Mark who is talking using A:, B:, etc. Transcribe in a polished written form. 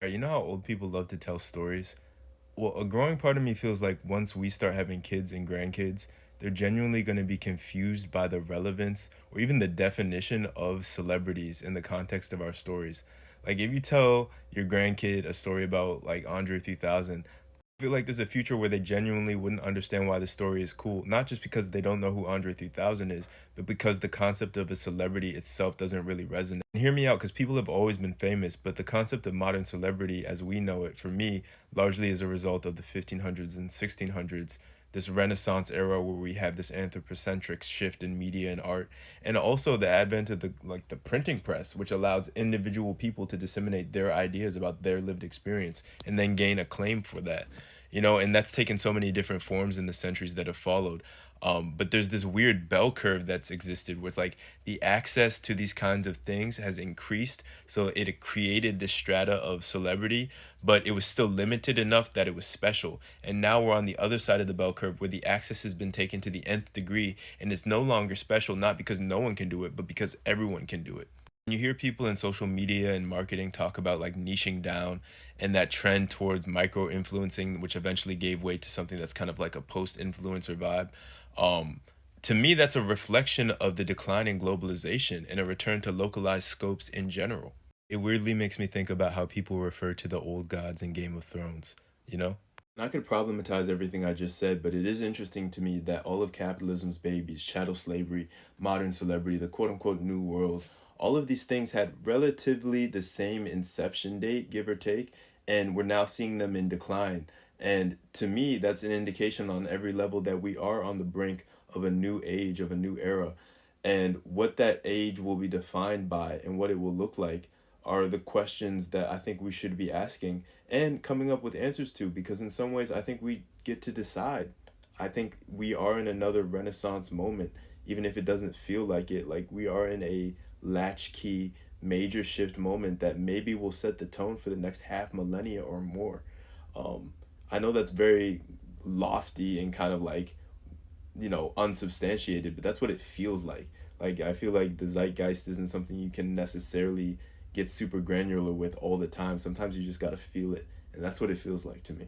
A: You know how old people love to tell stories? Well, a growing part of me feels like once we start having kids and grandkids, they're genuinely going to be confused by the relevance or even the definition of celebrities in the context of our stories. Like, if you tell your grandkid a story about like Andre 3000, feel like there's a future where they genuinely wouldn't understand why the story is cool, not just because they don't know who Andre 3000 is, but because the concept of a celebrity itself doesn't really resonate. And hear me out, because people have always been famous, but the concept of modern celebrity as we know it, for me, largely is a result of the 1500s and 1600s, this Renaissance era where we have this anthropocentric shift in media and art, and also the advent of the printing press, which allows individual people to disseminate their ideas about their lived experience and then gain acclaim for that. And that's taken so many different forms in the centuries that have followed. But there's this weird bell curve that's existed where it's like the access to these kinds of things has increased. So it created this strata of celebrity, but it was still limited enough that it was special. And now we're on the other side of the bell curve where the access has been taken to the nth degree and it's no longer special, not because no one can do it, but because everyone can do it. You hear people in social media and marketing talk about like niching down and that trend towards micro influencing, which eventually gave way to something that's kind of like a post influencer vibe. Um, to me, that's a reflection of the decline in globalization and a return to localized scopes in general. It weirdly makes me think about how people refer to the old gods in Game of Thrones, you know? And I could problematize everything I just said, but it is interesting to me that all of capitalism's babies, chattel slavery, modern celebrity, the quote unquote new world, all of these things had relatively the same inception date, give or take, and we're now seeing them in decline. And to me, that's an indication on every level that we are on the brink of a new age, of a new era. And what that age will be defined by and what it will look like are the questions that I think we should be asking and coming up with answers to, because in some ways I think we get to decide. I think we are in another renaissance moment, even if it doesn't feel like it. Like we are in a latchkey major shift moment that maybe will set the tone for the next half millennia or more. um, I know that's very lofty and kind of like, unsubstantiated, but that's what it feels like. Like I feel like the zeitgeist isn't something you can necessarily get super granular with all the time. Sometimes you just got to feel it, and that's what it feels like to me.